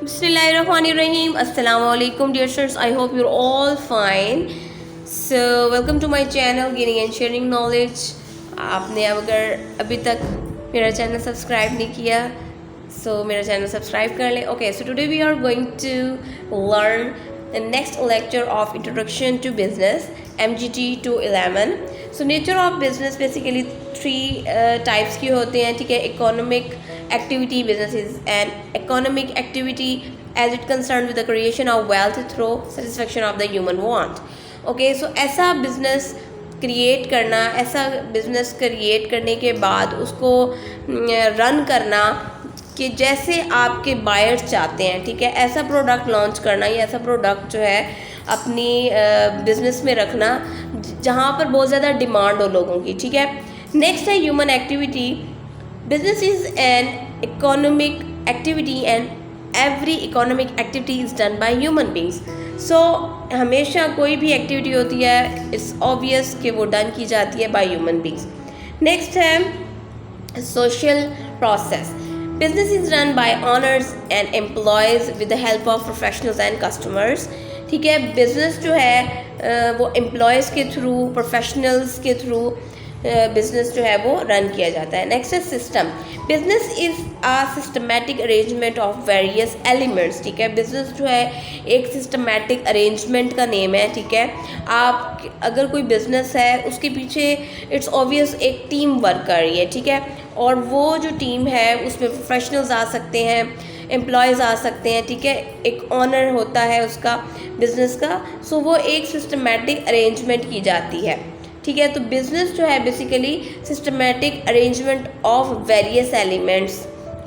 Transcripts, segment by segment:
Bismillahirrahmanirrahim. Assalamu alaikum dear students. I hope you're all fine. So welcome to my channel Gaining and Sharing Knowledge. आपने अगर अभी तक मेरा channel subscribe नहीं किया so मेरा चैनल सब्सक्राइब कर लें. Okay, so today we are going to learn the next lecture of Introduction to Business MGT 211. So nature of business basically three types की होते हैं, ठीक है. Economic activity, business is an economic activity as it concerned with the creation of wealth through satisfaction of the human want. Okay, so ऐसा business create करना, ऐसा business create करने के बाद उसको रन करना कि जैसे आपके बायर्स चाहते हैं, ठीक है. ऐसा प्रोडक्ट लॉन्च करना या ऐसा प्रोडक्ट जो है अपनी बिज़नेस में रखना जहाँ पर बहुत ज़्यादा डिमांड हो लोगों की, ठीक है. नेक्स्ट है human activity. Business is an economic activity and every economic activity is done by human beings. So हमेशा कोई भी एक्टिविटी होती है इट्स ऑब्वियस कि वो डन की जाती है बाय ह्यूमन बींग्स. नेक्स्ट है social process. Business is run by owners and employees with the help of professionals and customers, ठीक है. बिजनेस जो है वो एम्प्लॉयज़ के थ्रू, प्रोफेशनल्स के थ्रू बिजनेस जो है वो रन किया जाता है. नेक्स्ट है system. Business is a systematic arrangement of various elements, ठीक है. बिजनेस जो है एक सिस्टमेटिक अरेंजमेंट का नेम है, ठीक है. आप अगर कोई बिजनेस है उसके पीछे इट्स ऑब्वियस एक टीम वर्क कर रही है, ठीक है. और वो जो टीम है उसमें प्रोफेशनल्स आ सकते हैं, एम्प्लॉयज़ आ सकते हैं, ठीक है. एक ऑनर होता है उसका बिज़नेस का. सो वो एक सिस्टमेटिक अरेंजमेंट की जाती है, ठीक है. तो बिज़नेस जो है basically systematic arrangement of various elements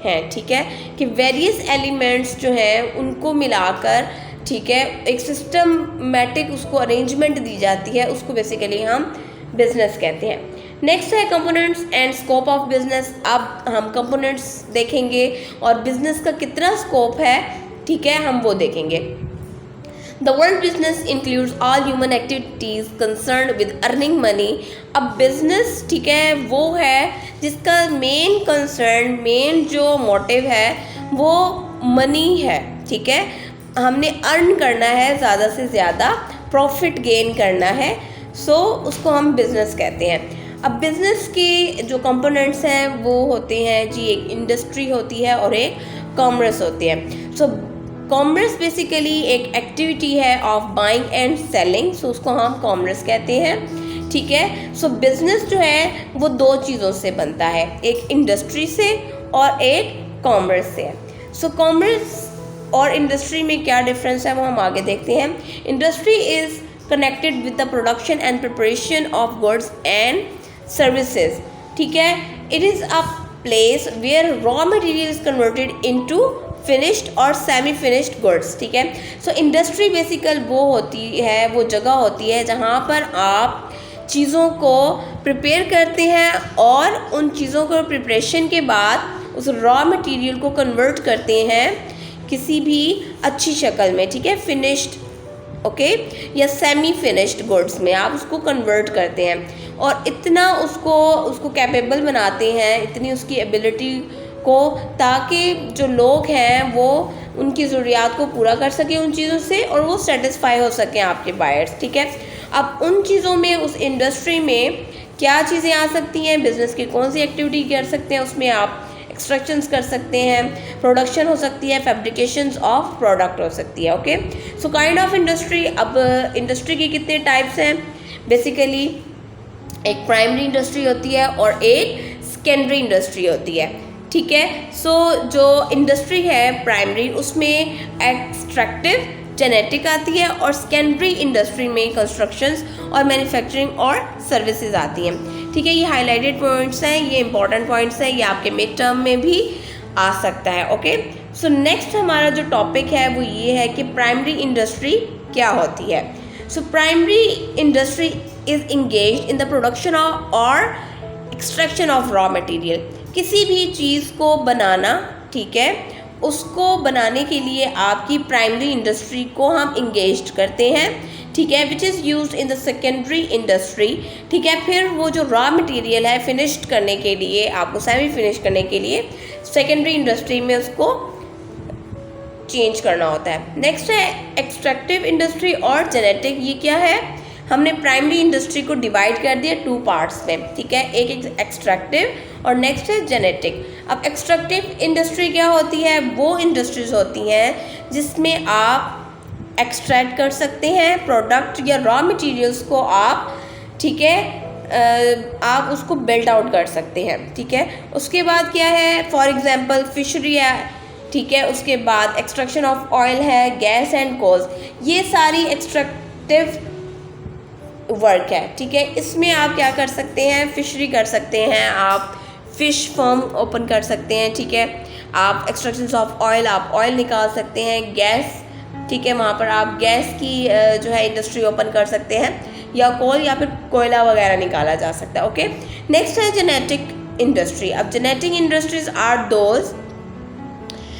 हैं, ठीक है. कि वेरियस एलिमेंट्स जो हैं उनको मिलाकर, ठीक है, एक सिस्टमेटिक उसको अरेंजमेंट दी जाती है, उसको बेसिकली हम बिज़नेस कहते हैं. नेक्स्ट है components and scope of business. अब हम कंपोनेंट्स देखेंगे और बिज़नेस का कितना स्कोप है, ठीक है, हम वो देखेंगे. The word business includes all human activities concerned with earning money. अब business, ठीक है, वो है जिसका मेन कंसर्न, मेन जो मोटिव है वो मनी है, ठीक है. हमने अर्न करना है, ज़्यादा से ज़्यादा प्रॉफिट गेन करना है, सो उसको हम बिज़नेस कहते हैं. अब बिज़नेस के जो कंपोनेंट्स हैं वो होते हैं जी, एक इंडस्ट्री होती है और एक कॉमर्स होती है. सो कॉमर्स बेसिकली एक एक्टिविटी है ऑफ बाइंग एंड सेलिंग, सो उसको हम कॉमर्स कहते हैं, ठीक है. सो बिज़नेस जो है वो दो चीज़ों से बनता है, एक इंडस्ट्री से और एक कॉमर्स से. सो कॉमर्स और इंडस्ट्री में क्या डिफरेंस है वो हम आगे देखते हैं. Industry is connected with the production and preparation of goods and services, ठीक है. It is a place where raw material is converted into finished or semi finished goods, ठीक है. सो इंडस्ट्री बेसिकल वो होती है, वो जगह होती है जहाँ पर आप चीज़ों को प्रिपेयर करते हैं और उन चीज़ों को प्रिपरेशन के बाद उस रॉ मटेरियल को कन्वर्ट करते हैं किसी भी अच्छी शक्ल में, ठीक है, फिनिश्ड, ओके, या सेमी फिनिश्ड गुड्स में आप उसको कन्वर्ट करते हैं और इतना उसको कैपेबल बनाते हैं, इतनी उसकी एबिलिटी को, ताकि जो लोग हैं वो उनकी ज़रूरियात को पूरा कर सकें उन चीज़ों से और वो सेटिस्फाई हो सकें आपके बायर्स, ठीक है. अब उन चीज़ों में, उस इंडस्ट्री में क्या चीज़ें आ सकती हैं, बिज़नेस की कौन सी एक्टिविटी कर सकते हैं, उसमें आप एक्सट्रैक्शंस कर सकते हैं, प्रोडक्शन हो सकती है, फैब्रिकेशंस ऑफ प्रोडक्ट हो सकती है, okay. So kind of industry. अब इंडस्ट्री के कितने टाइप्स हैं बेसिकली, एक प्राइमरी इंडस्ट्री होती है और एक सेकेंडरी इंडस्ट्री होती है, ठीक है. सो जो इंडस्ट्री है प्राइमरी, उसमें एक्सट्रैक्टिव, जेनेटिक आती है और सेकेंडरी इंडस्ट्री में कंस्ट्रक्शंस और मैन्युफैक्चरिंग और सर्विसेज आती हैं, ठीक है. ये हाईलाइटेड पॉइंट्स हैं, ये इंपॉर्टेंट पॉइंट्स हैं, ये आपके मिड टर्म में भी आ सकता है, ओके. सो नेक्स्ट हमारा जो टॉपिक है वो ये है कि प्राइमरी इंडस्ट्री क्या होती है. So primary industry is engaged in the production of और एक्सट्रैक्शन ऑफ रॉ मटेरियल. किसी भी चीज़ को बनाना, ठीक है, उसको बनाने के लिए आपकी प्राइमरी इंडस्ट्री को हम इंगेज करते हैं, ठीक है, which is used in the secondary industry, ठीक है. फिर वो जो रॉ मटेरियल है फिनिश्ड करने के लिए, आपको सेमी फिनिश करने के लिए सेकेंडरी इंडस्ट्री में उसको चेंज करना होता है। नेक्स्ट है एक्सट्रैक्टिव इंडस्ट्री और जेनेटिक। ये क्या है, हमने प्राइमरी इंडस्ट्री को डिवाइड कर दिया 2 पार्ट्स में, ठीक है, एक एक्सट्रैक्टिव और नेक्स्ट है जेनेटिक। अब एक्सट्रैक्टिव इंडस्ट्री क्या होती है, वो इंडस्ट्रीज होती हैं जिसमें आप एक्सट्रैक्ट कर सकते हैं प्रोडक्ट या रॉ मटेरियल्स को आप, ठीक है, आप उसको बिल्ड आउट कर सकते हैं, ठीक है। उसके बाद क्या है, फॉर एग्जांपल फिशरी है, ठीक है। उसके बाद एक्सट्रैक्शन ऑफ ऑयल है, गैस एंड कोल्स, ये सारी एक्सट्रैक्टिव वर्क है, ठीक है। इसमें आप क्या कर सकते हैं, फिशरी कर सकते हैं, आप फिश फार्म ओपन कर सकते हैं, ठीक है। आप एक्सट्रैक्शन ऑफ ऑयल, आप ऑयल निकाल सकते हैं, गैस, ठीक है, वहाँ पर आप गैस की जो है इंडस्ट्री ओपन कर सकते हैं, या कोल या फिर कोयला वगैरह निकाला जा सकता है, ओके। नेक्स्ट है जेनेटिक इंडस्ट्री। अब genetic industries are those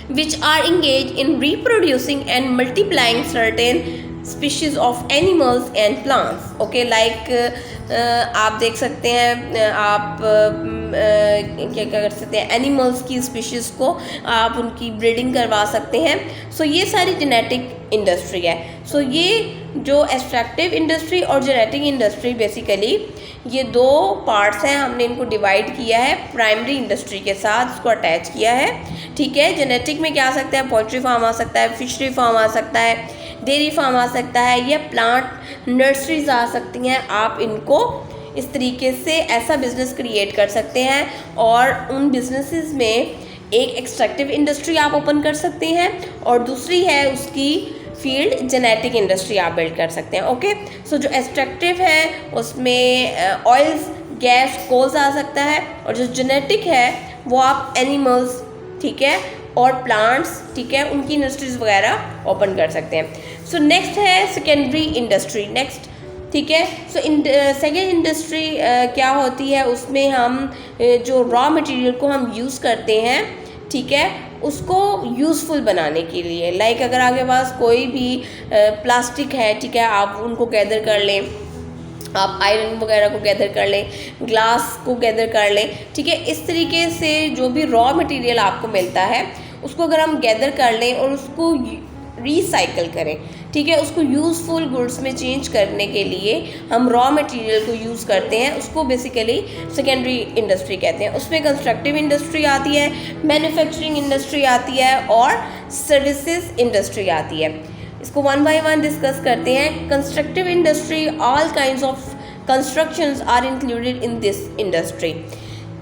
which are engaged in reproducing and multiplying certain species of animals and plants, okay, like आप देख सकते हैं, आप क्या क्या कर सकते हैं, एनिमल्स की स्पीशीज़ को आप उनकी ब्रीडिंग करवा सकते हैं। सो ये सारी जेनेटिक इंडस्ट्री है। सो ये जो एक्सट्रैक्टिव इंडस्ट्री और जेनेटिक इंडस्ट्री बेसिकली ये 2 पार्ट्स हैं, हमने इनको डिवाइड किया है प्राइमरी इंडस्ट्री के साथ, इसको अटैच किया है, ठीक है। जेनेटिक में क्या आ सकता है, पोल्ट्री फार्म आ सकता है, फिशरी फार्म आ सकता है, डेयरी फार्म आ सकता है, या प्लांट नर्सरीज आ सकती हैं। आप इनको इस तरीके से ऐसा बिजनेस क्रिएट कर सकते हैं और उन बिजनेसेस में एक एक्सट्रैक्टिव इंडस्ट्री आप ओपन कर सकते हैं और दूसरी है उसकी फील्ड जेनेटिक इंडस्ट्री आप बिल्ड कर सकते हैं, ओके। सो जो एक्सट्रैक्टिव है उसमें ऑयल्स, गैस, कोल्स आ सकता है, और जो जेनेटिक है वो आप एनिमल्स, ठीक है, और प्लांट्स, ठीक है, उनकी इंडस्ट्रीज वगैरह ओपन कर सकते हैं। सो नेक्स्ट है सेकेंडरी इंडस्ट्री, नेक्स्ट, ठीक है। सो सेकेंड इंडस्ट्री क्या होती है, उसमें हम जो रॉ मटेरियल को हम यूज़ करते हैं, ठीक है, उसको यूज़फुल बनाने के लिए, लाइक अगर आपके पास कोई भी प्लास्टिक है, ठीक है, आप उनको गैदर कर लें, आप आयरन वगैरह को गैदर कर लें, ग्लास को गैदर कर लें, ठीक है। इस तरीके से जो भी रॉ मटेरियल आपको मिलता है उसको अगर हम गैदर कर लें और उसको रिसाइकल करें, ठीक है, उसको यूज़फुल गुड्स में चेंज करने के लिए हम रॉ मटेरियल को यूज़ करते हैं, उसको बेसिकली सेकेंडरी इंडस्ट्री कहते हैं। उसमें कंस्ट्रक्टिव इंडस्ट्री आती है, मैन्युफैक्चरिंग इंडस्ट्री आती है और सर्विसेज इंडस्ट्री आती है। इसको 1 बाय 1 डिस्कस करते हैं। Constructive industry, all kinds of constructions are included in this industry.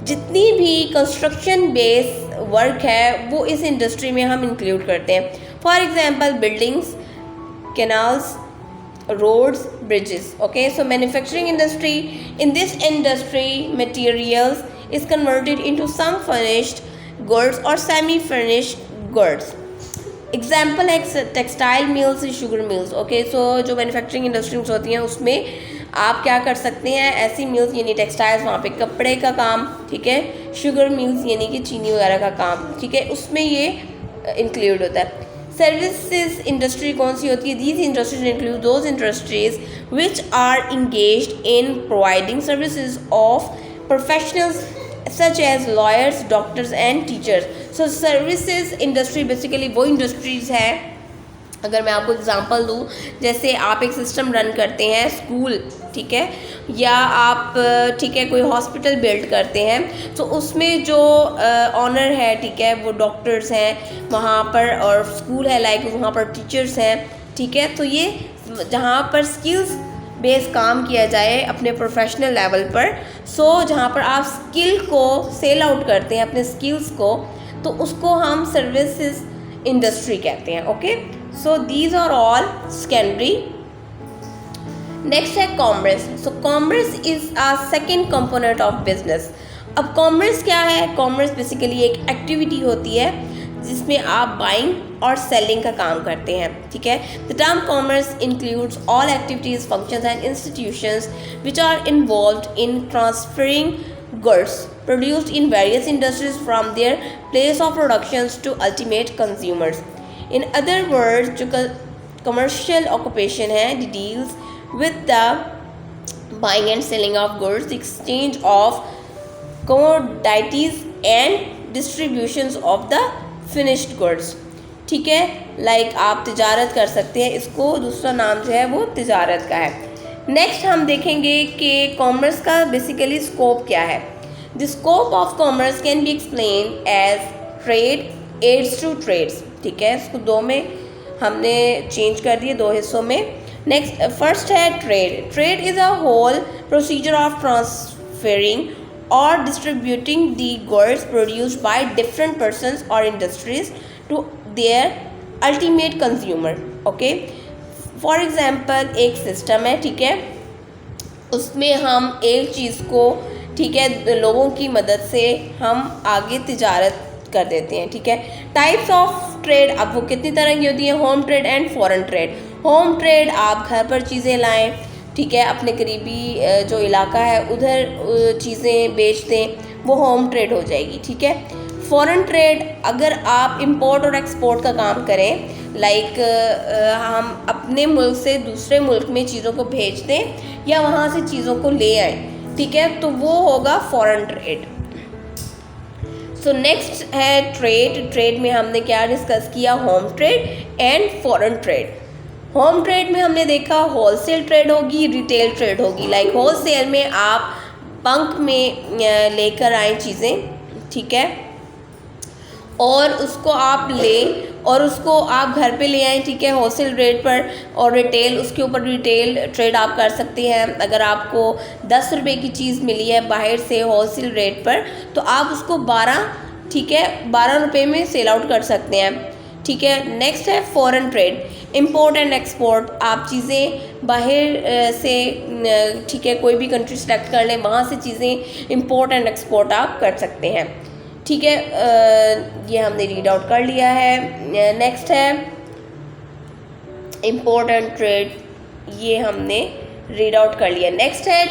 जितनी भी कंस्ट्रक्शन बेस वर्क है वो इस इंडस्ट्री में हम इंक्लूड करते हैं। For example buildings, canals, roads, bridges, okay. So manufacturing industry, in this industry materials is converted into some finished goods or semi finished goods. Example है textile mills, sugar mills, okay. So जो manufacturing industries होती हैं उसमें आप क्या कर सकते हैं, ऐसी मिल्स यानी टेक्सटाइल्स, वहाँ पे कपड़े का काम, ठीक है, शुगर मिल्स यानी कि चीनी वगैरह का काम, ठीक है, उसमें ये इंक्लूड होता है। सर्विसेज इंडस्ट्री कौन सी होती है, these industries include those industries which are engaged in providing services of professionals such as lawyers, doctors and teachers. So services industry basically वो इंडस्ट्रीज़ है, अगर मैं आपको एग्जांपल दूँ, जैसे आप एक सिस्टम रन करते हैं स्कूल, ठीक है, या आप, ठीक है, कोई हॉस्पिटल बिल्ड करते हैं, तो उसमें जो ऑनर है, ठीक है, वो डॉक्टर्स हैं वहाँ पर, और स्कूल है लाइक वहाँ पर टीचर्स हैं, ठीक है। तो ये जहाँ पर स्किल्स बेस काम किया जाए अपने प्रोफेशनल लेवल पर, सो जहाँ पर आप स्किल को सेल आउट करते हैं अपने स्किल्स को, तो उसको हम सर्विसेज इंडस्ट्री कहते हैं, okay. So these are all secondary. Next है commerce. So commerce is a second component of business. अब कॉमर्स क्या है, कॉमर्स बेसिकली एक एक्टिविटी होती है जिसमें आप बाइंग और सेलिंग का काम करते हैं, ठीक है। The term commerce includes all activities, functions and institutions which are involved in transferring goods produced in various industries from their place of productions to ultimate consumers. In other words, जो commercial occupation है, it deals with the buying and selling of goods, the exchange of commodities and distributions of the finished goods, ठीक है, like आप तिजारत कर सकते हैं, इसको दूसरा नाम जो है वो तिजारत का है। नेक्स्ट हम देखेंगे कि कॉमर्स का बेसिकली स्कोप क्या है। The scope of commerce can be explain as trade aids to trades, ठीक है, इसको दो में हमने चेंज कर दिए, दो हिस्सों में। नेक्स्ट फर्स्ट है trade. Trade is a whole procedure of transferring or distributing the goods produced by different persons or industries to their ultimate consumer, okay। for example एक सिस्टम है, ठीक है, उसमें हम एक चीज़ को, ठीक है, लोगों की मदद से हम आगे तिजारत कर देते हैं, ठीक है। टाइप्स ऑफ ट्रेड, अब वो कितनी तरह की होती है, home trade and foreign trade. Home trade आप घर पर चीज़ें लाएं, ठीक है, अपने करीबी जो इलाका है उधर चीज़ें बेच दें, वो होम ट्रेड हो जाएगी, ठीक है। फॉरेन ट्रेड, अगर आप इंपोर्ट और एक्सपोर्ट का काम करें, लाइक हम अपने मुल्क से दूसरे मुल्क में चीज़ों को भेज दें या वहाँ से चीज़ों को ले आएँ, ठीक है, तो वो होगा फॉरेन ट्रेड। सो नेक्स्ट है ट्रेड। ट्रेड में हमने क्या डिस्कस किया, home trade and foreign trade. Home trade में हमने देखा होलसेल ट्रेड होगी, रिटेल ट्रेड होगी। लाइक होलसेल में आप बल्क में लेकर आए चीज़ें, ठीक है, और उसको आप लें और उसको आप घर पे ले आएँ, ठीक है, होलसेल रेट पर। और रिटेल, उसके ऊपर रिटेल ट्रेड आप कर सकते हैं। अगर आपको 10 रुपये की चीज़ मिली है बाहर से होलसेल रेट पर, तो आप उसको 12, ठीक है, 12 रुपये में सेल आउट कर सकते हैं, ठीक है। नेक्स्ट है foreign trade. Import and export, आप चीज़ें बाहर से, ठीक है, कोई भी कंट्री सेलेक्ट कर लें, वहाँ से चीज़ें इंपोर्ट एंड एक्सपोर्ट आप कर सकते हैं, ठीक है। ये हमने रीड आउट कर लिया है। नेक्स्ट है इंपोर्ट एंड ट्रेड, ये हमने रीड आउट कर लिया। नेक्स्ट है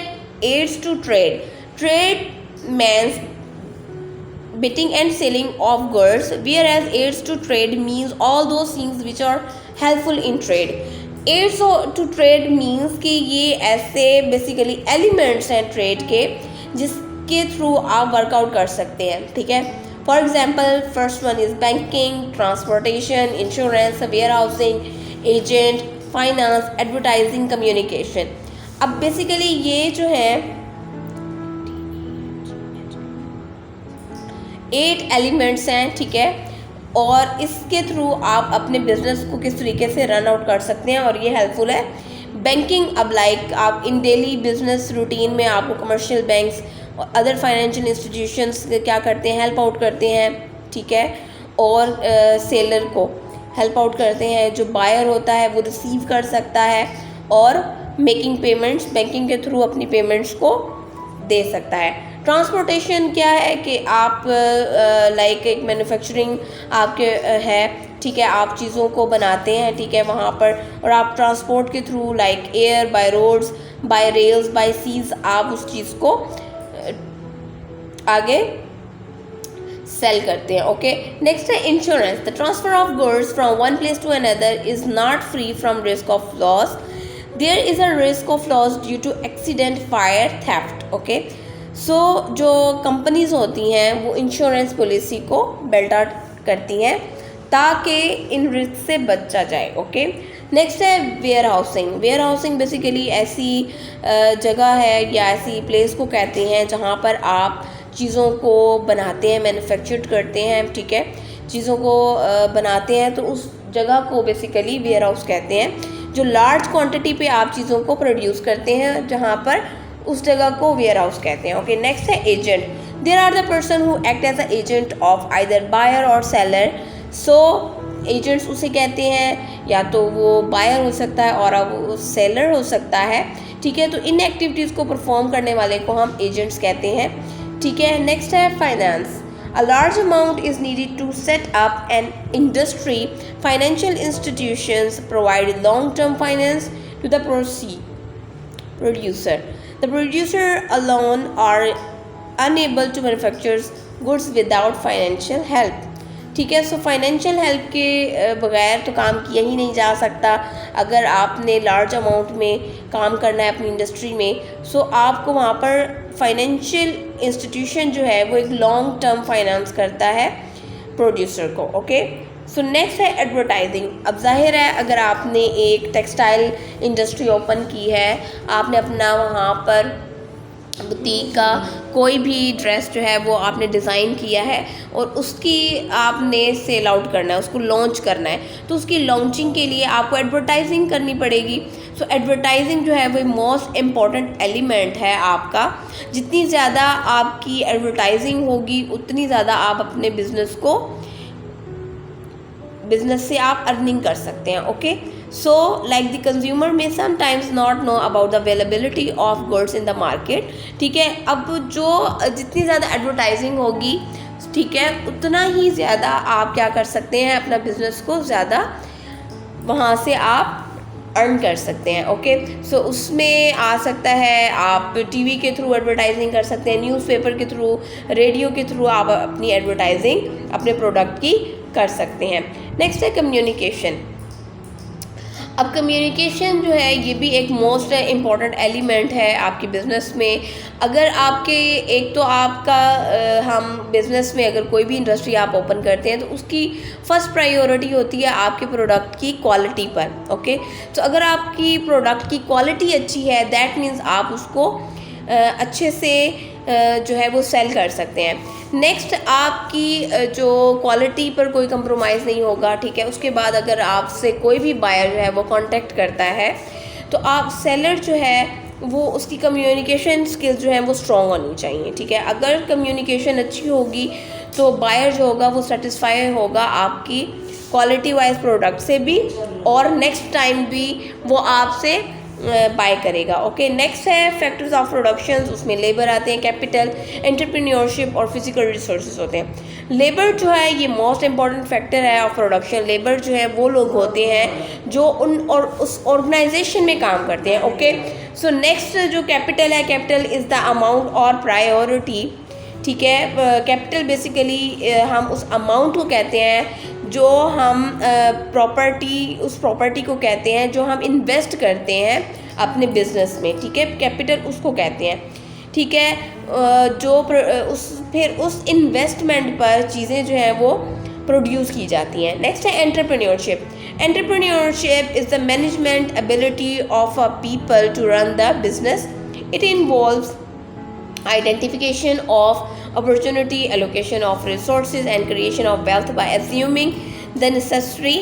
aids to trade. Trade means bidding and selling of goods, whereas aids to trade means all those things which are helpful in trade. Aids to trade means कि ये ऐसे basically elements हैं trade के जिसके through आप workout कर सकते हैं, ठीक है। For example first one is banking, transportation, insurance, warehousing, agent, finance, advertising, communication. अब बेसिकली ये जो है 8 एलिमेंट्स हैं, ठीक है, और इसके थ्रू आप अपने बिजनेस को किस तरीके से रन आउट कर सकते हैं और ये हेल्पफुल है। बैंकिंग, अब लाइक आप इन डेली बिजनेस रूटीन में आपको कमर्शियल बैंक्स और अदर फाइनेंशियल इंस्टीट्यूशंस क्या करते हैं, हेल्प आउट करते हैं, ठीक है, और सेलर को हेल्प आउट करते हैं। जो बायर होता है वो रिसीव कर सकता है और मेकिंग पेमेंट्स, बैंकिंग के थ्रू अपनी पेमेंट्स को दे सकता है। ट्रांसपोर्टेशन क्या है कि आप लाइक एक मैन्युफैक्चरिंग आपके है, ठीक है, आप चीज़ों को बनाते हैं, ठीक है, वहाँ पर, और आप ट्रांसपोर्ट के through like air, by roads, by rails, by seas आप उस चीज़ को आगे सेल करते हैं, ओके। नेक्स्ट है insurance. The transfer of goods from one place to another is not free from risk of loss. There is a risk of loss due to accident, fire, theft, okay. So जो companies होती हैं वो insurance policy को belt out करती हैं ताकि इन risk से बचा जाए, ओके। नेक्स्ट है warehousing. Warehousing basically ऐसी जगह है या ऐसी प्लेस को कहते हैं जहाँ पर आप चीज़ों को बनाते हैं, मैन्युफैक्चर करते हैं, ठीक है, चीज़ों को बनाते हैं, तो उस जगह को बेसिकली वेयर हाउस कहते हैं। जो लार्ज क्वांटिटी पे आप चीज़ों को प्रोड्यूस करते हैं, जहाँ पर उस जगह को वेयर हाउस कहते हैं, ओके। नेक्स्ट है agent. There are the person who act as a agent of either buyer or seller. So agents उसे कहते हैं, या तो वो बायर हो सकता है और अब वो सेलर हो सकता है, ठीक है। तो इन एक्टिविटीज़ को परफॉर्म करने वाले को हम एजेंट्स कहते हैं, ठीक है। नेक्स्ट है finance. A large amount is needed to set up an industry. Financial institutions provide long-term finance to the producer. The producer alone are unable to manufacture goods without financial help, ठीक है। So financial help के बगैर तो काम किया ही नहीं जा सकता। अगर आपने लार्ज अमाउंट में काम करना है अपनी इंडस्ट्री में, सो आपको वहाँ पर फाइनेंशियल इंस्टीट्यूशन जो है वो एक लॉन्ग टर्म फाइनेंस करता है प्रोड्यूसर को, ओके। सो नेक्स्ट है एडवर्टाइजिंग। अब जाहिर है अगर आपने एक टेक्सटाइल इंडस्ट्री ओपन की है, आपने अपना वहाँ पर बुटीक का कोई भी ड्रेस जो है वो आपने डिज़ाइन किया है और उसकी आपने सेल आउट करना है, उसको लॉन्च करना है, तो उसकी लॉन्चिंग के लिए आपको एडवर्टाइजिंग करनी पड़ेगी। सो एडवर्टाइजिंग जो है वो मोस्ट इम्पॉर्टेंट एलिमेंट है आपका। जितनी ज़्यादा आपकी एडवर्टाइजिंग होगी उतनी ज़्यादा आप अपने बिजनेस से आप अर्निंग कर सकते हैं। Okay, so like the consumer में sometimes not know about the availability of goods in the market. ठीक है, अब जितनी ज़्यादा एडवर्टाइजिंग होगी, ठीक है, उतना ही ज़्यादा आप क्या कर सकते हैं, अपना बिजनेस को ज़्यादा वहाँ से आप अर्न कर सकते हैं। ओके, सो उसमें आ सकता है आप टीवी के थ्रू एडवर्टाइजिंग कर सकते हैं, न्यूज़पेपर के थ्रू, रेडियो के थ्रू आप अपनी एडवर्टाइजिंग अपने प्रोडक्ट की कर सकते हैं। नेक्स्ट है कम्युनिकेशन। अब कम्युनिकेशन जो है ये भी एक मोस्ट इम्पॉर्टेंट एलिमेंट है आपके बिज़नेस में। अगर आपके एक तो आपका हम बिज़नेस में अगर कोई भी इंडस्ट्री आप ओपन करते हैं तो उसकी फ़र्स्ट प्रायोरिटी होती है आपके प्रोडक्ट की क्वालिटी पर। ओके, तो अगर आपकी प्रोडक्ट की क्वालिटी अच्छी है, दैट मीन्स आप उसको अच्छे से जो है वो सेल कर सकते हैं। नेक्स्ट, आपकी जो क्वालिटी पर कोई कंप्रोमाइज़ नहीं होगा। ठीक है, उसके बाद अगर आपसे कोई भी बायर जो है वो कांटेक्ट करता है तो आप सेलर जो है वो उसकी कम्युनिकेशन स्किल्स जो हैं वो स्ट्रॉन्ग होनी चाहिए। ठीक है, अगर कम्युनिकेशन अच्छी होगी तो बायर जो होगा वो सेटिस्फाई होगा आपकी क्वालिटी वाइज प्रोडक्ट से भी और नेक्स्ट टाइम भी वो आपसे बाय करेगा। ओके, नेक्स्ट है फैक्टर्स ऑफ प्रोडक्शन। उसमें लेबर आते हैं, कैपिटल, एंटरप्रेन्योरशिप और फिजिकल रिसोर्सेज होते हैं। लेबर जो है ये मोस्ट इम्पॉर्टेंट फैक्टर है ऑफ प्रोडक्शन। लेबर जो है वो लोग होते हैं जो उस ऑर्गेनाइजेशन में काम करते हैं। ओके, सो नेक्स्ट जो कैपिटल है, कैपिटल इज़ द अमाउंट और प्रायोरिटी। ठीक है, कैपिटल बेसिकली हम उस अमाउंट को कहते हैं जो हम उस प्रॉपर्टी को कहते हैं जो हम इन्वेस्ट करते हैं अपने बिजनेस में। ठीक है, कैपिटल उसको कहते हैं। ठीक है, फिर उस इन्वेस्टमेंट पर चीज़ें जो हैं वो प्रोड्यूस की जाती हैं। नेक्स्ट है entrepreneurship. Entrepreneurship is the management ability of a people to run the business. It involves identification of opportunity, allocation of resources and creation of wealth by assuming the necessary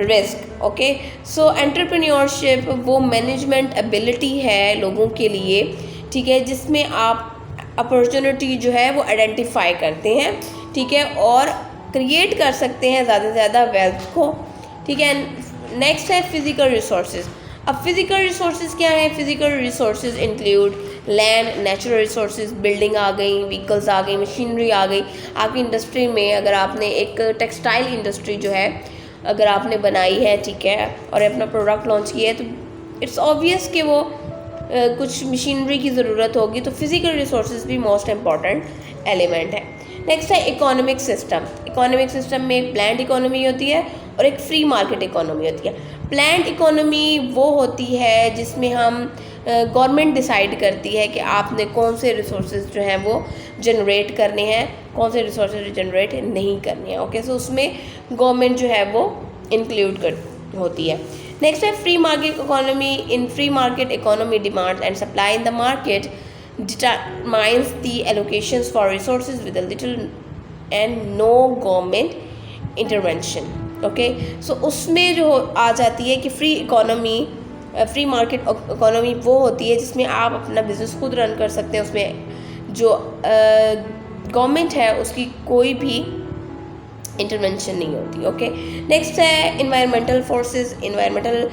risk. Okay, so entrepreneurship वो management ability है लोगों के लिए। ठीक है, जिसमें आप opportunity जो है वो आइडेंटिफाई करते हैं। ठीक है, और क्रिएट कर सकते हैं ज़्यादा से ज़्यादा वेल्थ को। ठीक है, नेक्स्ट है फिजिकल रिसोर्सेज। अब फिजिकल रिसोर्सेज क्या है? Physical resources include land, natural resources, building आ गई, व्हीकल्स आ गई, मशीनरी आ गई। आपकी इंडस्ट्री में अगर आपने एक टेक्सटाइल इंडस्ट्री जो है अगर आपने बनाई है, ठीक है, और अपना प्रोडक्ट लॉन्च किया है, तो इट्स ऑब्वियस कि वो कुछ मशीनरी की ज़रूरत होगी। तो फिज़िकल रिसोर्सेज भी मोस्ट इम्पॉर्टेंट एलिमेंट है। नेक्स्ट है इकोनॉमिक सिस्टम। इकोनॉमिक सिस्टम में एक प्लान्ड इकोनॉमी होती है और एक फ्री मार्केट इकोनॉमी होती है। प्लान्ड इकोनॉमी वो होती है जिसमें हम गवर्नमेंट डिसाइड करती है कि आपने कौन से रिसोर्सेज जो हैं वो जनरेट करने हैं, कौन से रिसोर्सेज जनरेट नहीं करने हैं। ओके, सो उसमें गवर्नमेंट जो है वो इंक्लूड कर होती है। नेक्स्ट है free market economy. In free market economy demand and supply in the market determines the allocations for resources with a little and no government intervention. Okay, so उसमें जो आ जाती है कि फ्री मार्केट इकोनॉमी वो होती है जिसमें आप अपना बिजनेस खुद रन कर सकते हैं। उसमें जो गवर्नमेंट है उसकी कोई भी इंटरवेंशन नहीं होती। ओके, नेक्स्ट है इन्वायरमेंटल फोर्सेस। इन्वायरमेंटल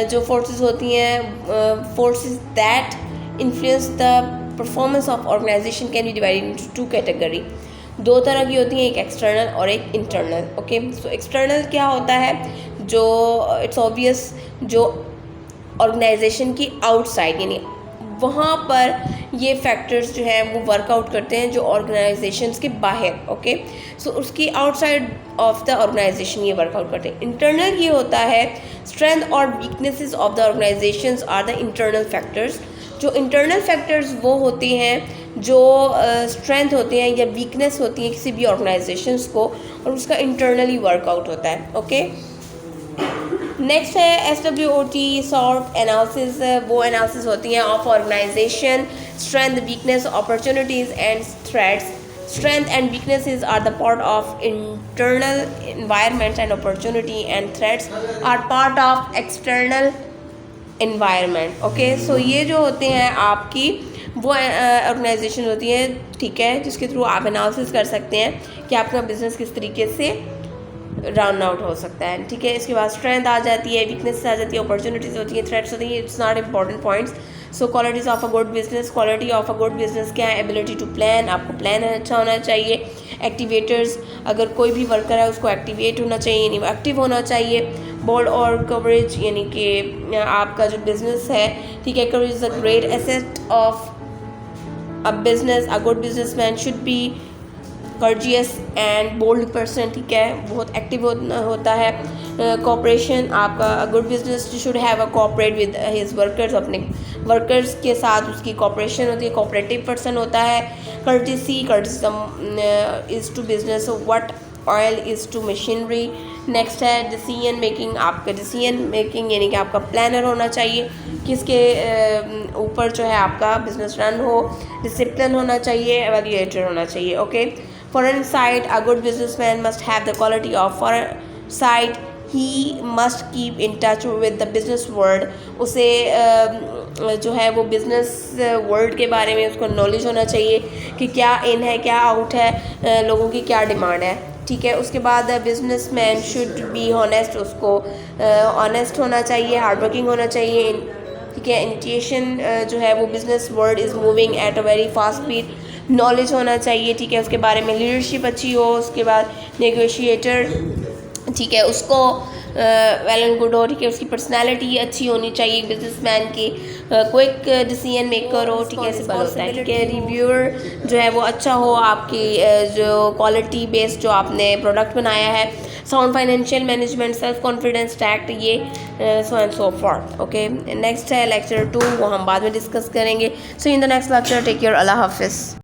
जो फोर्सेस होती हैं, forces that influence the performance of organisation can be divided into two category. दो तरह की होती हैं, एक एक्सटर्नल और एक इंटरनल। ओके, सो एक्सटर्नल क्या होता है? जो इट्स ऑब्वियस जो ऑर्गेनाइजेशन की आउटसाइड, यानी वहाँ पर ये फैक्टर्स जो हैं वो वर्कआउट करते हैं जो ऑर्गेनाइजेशंस के बाहर। ओके, सो उसकी आउटसाइड ऑफ द ऑर्गेनाइजेशन ये वर्कआउट करते हैं। इंटरनल ये होता है स्ट्रेंथ और weaknesses of the organisations are the internal factors. जो इंटरनल फैक्टर्स वो होते हैं जो स्ट्रेंथ होते हैं या वीकनेस होती है किसी भी ऑर्गेनाइजेशंस को, और उसका इंटरनली वर्कआउट होता है। ओके, नेक्स्ट है SWOT, सॉर्ट एनालिसिस। वो एनालिसिस होती हैं of organisation, strength, weakness, opportunities and threats. Strength and weaknesses are the part of internal environment and opportunity, and threats are part of external environment. Okay, so ये जो होते हैं आपकी वो organisation होती है, ठीक है, जिसके थ्रू आप एनालिसिस कर सकते हैं कि आपका बिजनेस किस तरीके से राउंड आउट हो सकता है। ठीक है, इसके बाद स्ट्रेंथ आ जाती है, वीकनेस आ जाती है, अपॉर्चुनिटीज़ होती है, थ्रेट्स होती है। It's not important points. So qualities of a good business, quality of a good business क्या है? एबिलिटी टू प्लान, आपको प्लान अच्छा होना चाहिए। एक्टिवेटर्स, अगर कोई भी वर्कर है उसको एक्टिवेट होना चाहिए, यानी एक्टिव होना चाहिए। बोर्ड और कवरेज, यानी कि आपका जो बिजनेस है, ठीक है, courage is a great asset of a business. A good businessman should be courageous and bold person, ठीक है, बहुत एक्टिव होता है। कोऑपरेशन, आपका good business should have a cooperate with his workers, अपने वर्कर्स के साथ उसकी कोऑपरेशन होती है, कोऑपरेटिव पर्सन होता है। Courtesy, courtesy is to business what oil is to machinery. Next है डिसीजन मेकिंग, आपका डिसीजन मेकिंग यानी कि आपका प्लानर होना चाहिए, किसके ऊपर जो है आपका बिजनेस रन हो। डिसिप्लिन होना चाहिए, एवेल्यूएटर होना चाहिए। Okay, foresight, a good businessman must have the quality of foresight. He must keep in touch with the business world. उसे जो है वो बिजनेस वर्ल्ड के बारे में उसको नॉलेज होना चाहिए कि क्या इन है, क्या आउट है, लोगों की क्या डिमांड है। ठीक है, उसके बाद business man should be honest, उसको ऑनेस्ट होना चाहिए, हार्ड वर्किंग होना चाहिए। ठीक है, इंटिएशन जो है वो business world is moving at a very fast speed, knowledge होना चाहिए। ठीक है, उसके बारे में लीडरशिप अच्छी हो। उसके बाद नेगोशिएटर, ठीक है, उसको वेल एंड गुड हो। ठीक है, उसकी पर्सनालिटी अच्छी होनी चाहिए बिजनेसमैन की। क्विक डिसीजन मेकर हो, ठीक है, सिंपल होता है। ठीक है, रिव्यूअर जो है वो अच्छा हो, आपकी जो क्वालिटी बेस्ड जो आपने प्रोडक्ट बनाया है। Sound financial management, self confidence, tact, ये so and so forth. Okay, next है लेक्चर 2, वो हम बाद में डिस्कस करेंगे। So in the next lecture, take care, अल्लाह हाफिज़।